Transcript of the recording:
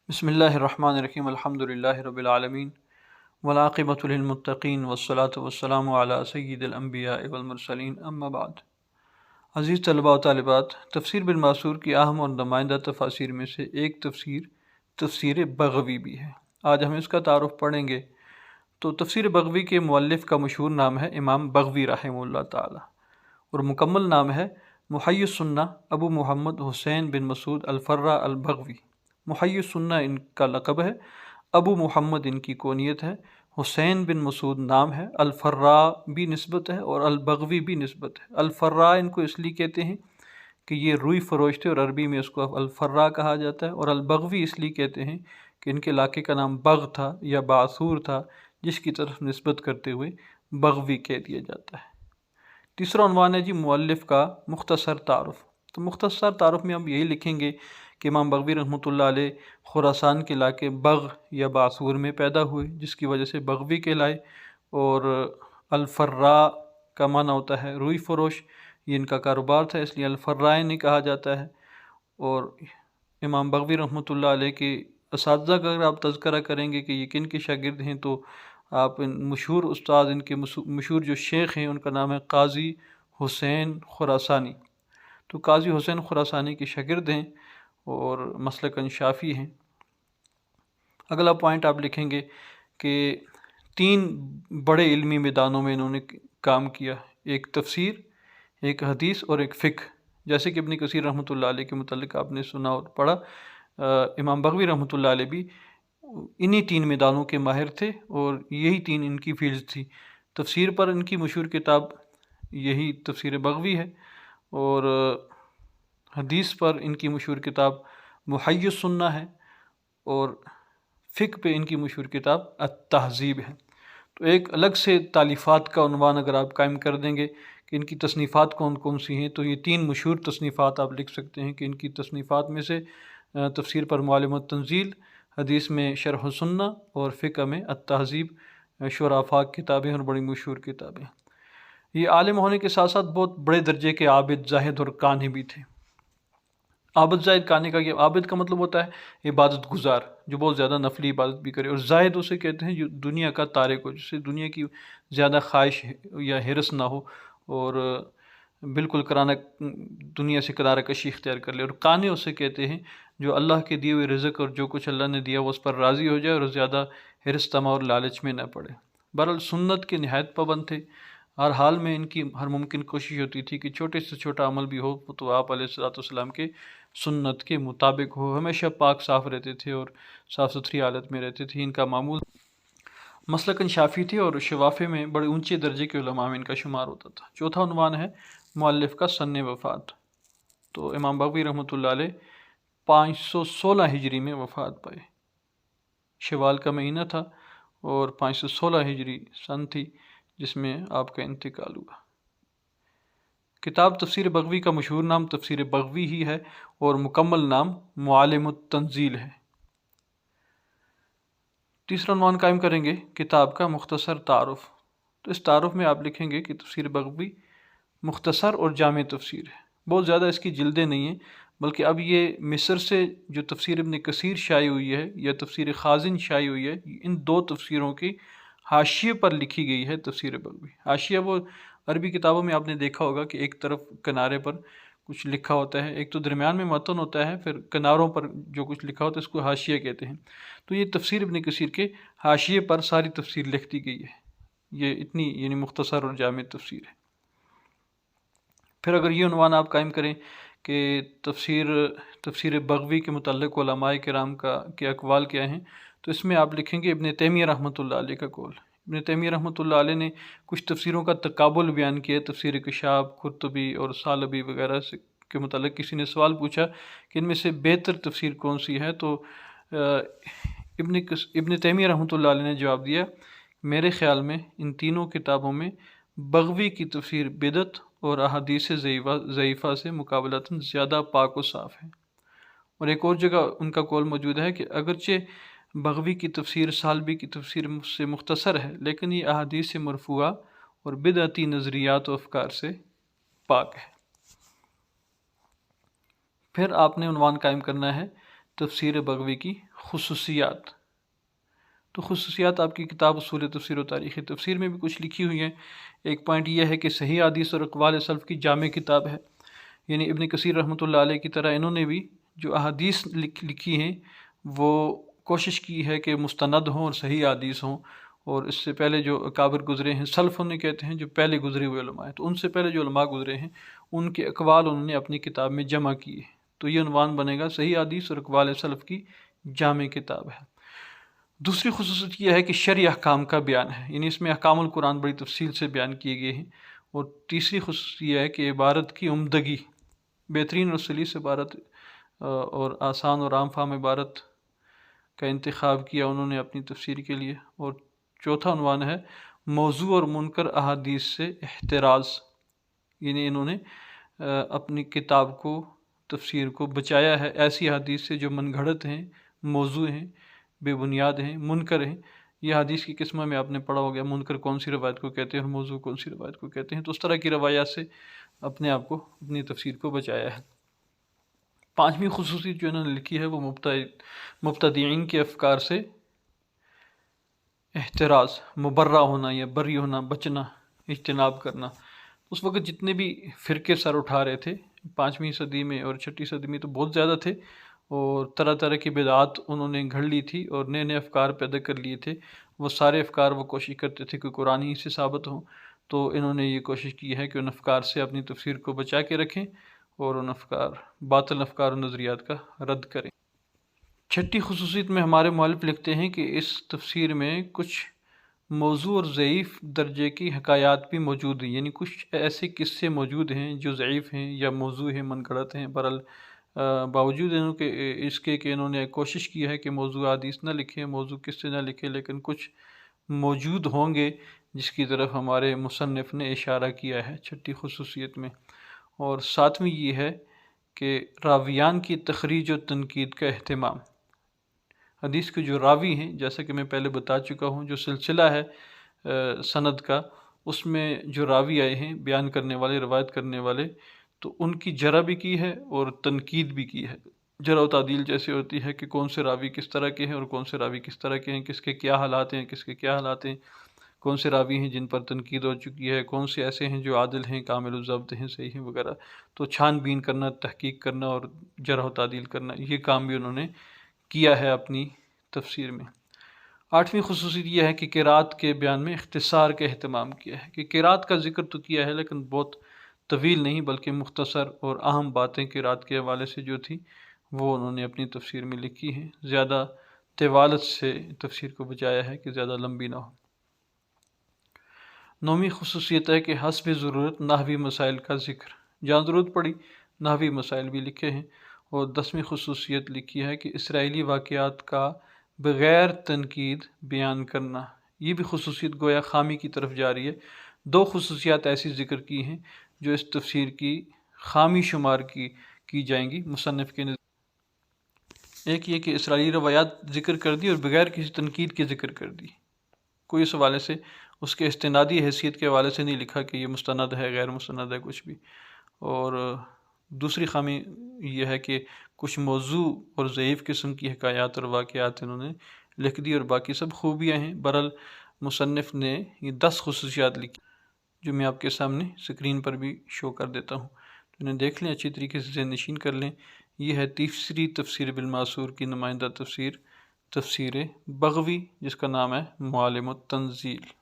بسم اللہ الرحمن الرحیم الحمد للہ رب العالمین والعاقبۃ للمتقین والصلاة والسلام علی سید الانبیاء والمرسلین اما بعد۔ عزیز طلباء و طالبات، تفسیر بالماثور کی اہم اور نمائندہ تفاسیر میں سے ایک تفسیر بغوی بھی ہے۔ آج ہم اس کا تعارف پڑھیں گے۔ تو تفسیر بغوی کے مؤلف کا مشہور نام ہے امام بغوی رحمہ اللہ تعالی، اور مکمل نام ہے محی السنہ ابو محمد حسین بن مسعود الفرا البغوی۔ محی السنہ ان کا لقب ہے، ابو محمد ان کی کنیت ہے، حسین بن مسعود نام ہے، الفرا بھی نسبت ہے اور البغوی بھی نسبت ہے۔ الفرا ان کو اس لیے کہتے ہیں کہ یہ روئی فروش تھے اور عربی میں اس کو الفرا کہا جاتا ہے، اور البغوی اس لیے کہتے ہیں کہ ان کے علاقے کا نام بغ تھا یا باثور تھا، جس کی طرف نسبت کرتے ہوئے بغوی کہہ دیا جاتا ہے۔ تیسرا عنوان ہے جی مؤلف کا مختصر تعارف۔ تو مختصر تعارف میں ہم یہی لکھیں گے کہ امام بغوی رحمۃ اللہ علیہ خراسان کے علاقے بغ یا باثور میں پیدا ہوئے، جس کی وجہ سے بغوی کہلائے، اور الفرا کا معنی ہوتا ہے روئی فروش، یہ ان کا کاروبار تھا اس لیے الفرائن کہا جاتا ہے۔ اور امام بغوی رحمۃ اللہ علیہ کے اساتذہ کا اگر آپ تذکرہ کریں گے کہ یہ کن کے شاگرد ہیں، تو آپ مشہور استاد ان کے مشہور جو شیخ ہیں ان کا نام ہے قاضی حسین خراسانی۔ تو قاضی حسین خراسانی کے شاگرد ہیں اور مسلکاً شافی ہیں۔ اگلا پوائنٹ آپ لکھیں گے کہ 3 بڑے علمی میدانوں میں انہوں نے کام کیا، ایک تفسیر، ایک حدیث اور ایک فقہ۔ جیسے کہ ابن کثیر رحمۃ اللہ علیہ کے متعلق آپ نے سنا اور پڑھا، امام بغوی رحمۃ اللہ علیہ بھی انہی 3 میدانوں کے ماہر تھے، اور یہی 3 ان کی فیلڈ تھی۔ تفسیر پر ان کی مشہور کتاب یہی تفسیر بغوی ہے، اور حدیث پر ان کی مشہور کتاب محی السنہ ہے، اور فقہ پہ ان کی مشہور کتاب التہذیب ہے۔ تو ایک الگ سے تالیفات کا عنوان اگر آپ قائم کر دیں گے کہ ان کی تصنیفات کون کون سی ہیں، تو یہ 3 مشہور تصنیفات آپ لکھ سکتے ہیں کہ ان کی تصنیفات میں سے تفسیر پر معالم التنزیل، حدیث میں شرح السنہ، اور فقہ میں التہذیب شرافاق کتابیں اور بڑی مشہور کتابیں۔ یہ عالم ہونے کے ساتھ ساتھ بہت بڑے درجے کے عابد، زاہد اور قانی بھی تھے۔ عابد زاہد قانی کا، یہ عابد کا مطلب ہوتا ہے عبادت گزار، جو بہت زیادہ نفلی عبادت بھی کرے، اور زاہد اسے کہتے ہیں جو دنیا کا تارک ہو، جسے دنیا کی زیادہ خواہش یا حرص نہ ہو، اور بالکل دنیا سے کنارہ کشی اختیار کر لے۔ اور قانی اسے کہتے ہیں جو اللہ کے دیے ہوئے رزق اور جو کچھ اللہ نے دیا وہ اس پر راضی ہو جائے اور زیادہ حرص طمع اور لالچ میں نہ پڑے۔ بہرحال سنت کے نہایت پابند تھے، ہر حال میں ان کی ہر ممکن کوشش ہوتی تھی کہ چھوٹے سے چھوٹا عمل بھی ہو تو آپ علیہ الصلوۃ والسلام کے سنت کے مطابق ہو۔ ہمیشہ پاک صاف رہتے تھے اور صاف ستھری حالت میں رہتے تھے۔ ان کا معمول مسلکاً شافی تھے، اور شوافے میں بڑے اونچے درجے کے علماء میں ان کا شمار ہوتا تھا۔ چوتھا عنوان ہے مؤلف کا سن وفات۔ تو امام بغوی رحمۃ اللہ علیہ 516 ہجری میں وفات پائے، شوال کا مہینہ تھا، اور 516 ہجری سن تھی جس میں آپ کا انتقال ہوا۔ کتاب تفسیر بغوی کا مشہور نام تفسیر بغوی ہی ہے، اور مکمل نام معالم التنزیل ہے۔ تیسرا عنوان قائم کریں گے کتاب کا مختصر تعارف۔ تو اس تعارف میں آپ لکھیں گے کہ تفسیر بغوی مختصر اور جامع تفسیر ہے۔ بہت زیادہ اس کی جلدیں نہیں ہیں، بلکہ اب یہ مصر سے جو تفسیر ابن کثیر شائع ہوئی ہے یا تفسیر خازن شائع ہوئی ہے، ان 2 تفسیروں کی حاشیے پر لکھی گئی ہے تفسیر بغوی۔ حاشیہ وہ عربی کتابوں میں آپ نے دیکھا ہوگا کہ ایک طرف کنارے پر کچھ لکھا ہوتا ہے، ایک تو درمیان میں متن ہوتا ہے، پھر کناروں پر جو کچھ لکھا ہوتا ہے اس کو حاشیہ کہتے ہیں۔ تو یہ تفسیر ابن کثیر کے حاشیے پر ساری تفسیر لکھ دی گئی ہے۔ یہ اتنی یعنی مختصر اور جامع تفسیر ہے۔ پھر اگر یہ عنوان آپ قائم کریں کہ تفسیر بغوی کے متعلق علماء کرام کے اقوال کیا ہیں، تو اس میں آپ لکھیں گے ابن تیمیہ رحمۃ اللہ علیہ کا قول۔ ابن تیمیہ رحمۃ اللہ علیہ نے کچھ تفسیروں کا تقابل بیان کیا، تفسیر کشاف، قرطبی اور ثعلبی وغیرہ کے متعلق کسی نے سوال پوچھا کہ ان میں سے بہتر تفسیر کون سی ہے، تو ابن تیمیہ رحمۃ اللہ علیہ نے جواب دیا، میرے خیال میں ان تینوں کتابوں میں بغوی کی تفسیر بدعت اور احادیث ضعیفہ سے مقابلتاً زیادہ پاک و صاف ہے۔ اور ایک اور جگہ ان کا قول موجود ہے کہ اگرچہ بغوی کی تفسیر ثعلبی کی تفسیر سے مختصر ہے، لیکن یہ احادیث مرفوعہ اور بدعتی نظریات و افکار سے پاک ہے۔ پھر آپ نے عنوان قائم کرنا ہے تفسیر بغوی کی خصوصیات۔ تو خصوصیات آپ کی کتاب اصول تفسیر و تاریخ تفسیر میں بھی کچھ لکھی ہوئی ہیں۔ ایک پوائنٹ یہ ہے کہ صحیح حدیث اور اقوال سلف کی جامع کتاب ہے، یعنی ابن کثیر رحمۃ اللہ علیہ کی طرح انہوں نے بھی جو احادیث لکھی ہیں وہ کوشش کی ہے کہ مستند ہوں اور صحیح حدیث ہوں، اور اس سے پہلے جو اکابر گزرے ہیں، سلف انہیں کہتے ہیں جو پہلے گزرے ہوئے علماء ہیں، تو ان سے پہلے جو علماء گزرے ہیں ان کے اقوال انہوں نے اپنی کتاب میں جمع کیے، تو یہ عنوان بنے گا صحیح حدیث اور اقوال سلف کی جامع کتاب ہے۔ دوسری خصوصیت یہ ہے کہ شرعی احکام کا بیان ہے، یعنی اس میں احکام القرآن بڑی تفصیل سے بیان کیے گئے ہیں۔ اور تیسری خصوصیت یہ ہے کہ عبارت کی عمدگی، بہترین اور سلیس عبارت اور آسان اور عام فہم عبارت کا انتخاب کیا انہوں نے اپنی تفسیر کے لیے۔ اور چوتھا عنوان ہے موضوع اور منکر احادیث سے احتراز، یعنی انہوں نے اپنی کتاب کو، تفسیر کو بچایا ہے ایسی حدیث سے جو من گھڑت ہیں، موضوع ہیں، بے بنیاد ہیں، منکر ہیں۔ یہ حدیث کی قسمہ میں آپ نے پڑھا ہو گیا منکر کون سی روایت کو کہتے ہیں اور موضوع کون سی روایت کو کہتے ہیں، تو اس طرح کی روایات سے اپنے آپ کو، اپنی تفسیر کو بچایا ہے۔ پانچویں خصوصیت جو انہوں نے لکھی ہے وہ مبتدعین کے افکار سے احتراز، مبرہ ہونا یا بری ہونا، بچنا، اجتناب کرنا۔ اس وقت جتنے بھی فرقے سر اٹھا رہے تھے 5ویں صدی میں اور 6ٹھی صدی میں تو بہت زیادہ تھے، اور طرح طرح کی بدعات انہوں نے گھڑ لی تھی اور نئے نئے افکار پیدا کر لیے تھے۔ وہ سارے افکار وہ کوشش کرتے تھے کہ قرآنی سے ثابت ہوں، تو انہوں نے یہ کوشش کی ہے کہ ان افکار سے اپنی تفسیر کو بچا کے رکھیں اور ان باطل افکار و نظریات کا رد کریں۔ چھٹی خصوصیت میں ہمارے مؤلف لکھتے ہیں کہ اس تفسیر میں کچھ موضوع اور ضعیف درجے کی حکایات بھی موجود ہیں، یعنی کچھ ایسے قصے موجود ہیں جو ضعیف ہیں یا موضوع ہیں، من گھڑت ہیں۔ برحال باوجود اس کے کہ انہوں نے کوشش کی ہے کہ موضوع حدیث نہ لکھیں، موضوع قصے نہ لکھیں، لیکن کچھ موجود ہوں گے جس کی طرف ہمارے مصنف نے اشارہ کیا ہے چھٹی خصوصیت میں۔ اور ساتویں یہ ہے کہ راویان کی تخریج و تنقید کا اہتمام۔ حدیث کے جو راوی ہیں، جیسا کہ میں پہلے بتا چکا ہوں، جو سلسلہ ہے سند کا، اس میں جو راوی آئے ہیں بیان کرنے والے، روایت کرنے والے، تو ان کی جرح بھی کی ہے اور تنقید بھی کی ہے۔ جرح و تعدیل جیسے ہوتی ہے کہ کون سے راوی کس طرح کے ہیں اور کون سے راوی کس طرح کے ہیں، کس کے کیا حالات ہیں، کس کے کیا حالات ہیں، کون سے راوی ہیں جن پر تنقید ہو چکی ہے، کون سے ایسے ہیں جو عادل ہیں، کامل الضبط ہیں، صحیح ہیں وغیرہ۔ تو چھان بین کرنا، تحقیق کرنا اور جرح و تعدیل کرنا، یہ کام بھی انہوں نے کیا ہے اپنی تفسیر میں۔ آٹھویں خصوصیت یہ ہے کہ قرات کے بیان میں اختصار کا اہتمام کیا ہے، کہ قرات کا ذکر تو کیا ہے لیکن بہت طویل نہیں بلکہ مختصر اور اہم باتیں قرات کے حوالے سے جو تھی وہ انہوں نے اپنی تفسیر میں لکھی ہیں، زیادہ طوالت سے تفسیر کو بچایا ہے کہ زیادہ لمبی نہ ہو۔ نویں خصوصیت ہے کہ حسب ضرورت نحوی مسائل کا ذکر، جہاں ضرورت پڑی نحوی مسائل بھی لکھے ہیں۔ اور 10ویں خصوصیت لکھی ہے کہ اسرائیلی واقعات کا بغیر تنقید بیان کرنا، یہ بھی خصوصیت گویا خامی کی طرف جا رہی ہے۔ 2 خصوصیات ایسی ذکر کی ہیں جو اس تفسیر کی خامی شمار کی جائیں گی مصنف کے نظر۔ ایک یہ کہ اسرائیلی روایات ذکر کر دی اور بغیر کسی تنقید کے ذکر کر دی، کوئی اس حوالے سے، اس کے استنادی حیثیت کے حوالے سے نہیں لکھا کہ یہ مستند ہے، غیر مستند ہے، کچھ بھی۔ اور دوسری خامی یہ ہے کہ کچھ موضوع اور ضعیف قسم کی حکایات اور واقعات انہوں نے لکھ دی، اور باقی سب خوبیاں ہیں۔ برحال مصنف نے یہ 10 خصوصیات لکھی جو میں آپ کے سامنے سکرین پر بھی شو کر دیتا ہوں، تو انہیں دیکھ لیں، اچھی طریقے سے ذہن نشین کر لیں۔ یہ ہے تیسری تفسیر بالمعصور کی نمائندہ تفسیر، تفسیر بغوی، جس کا نام ہے معالم التنزیل۔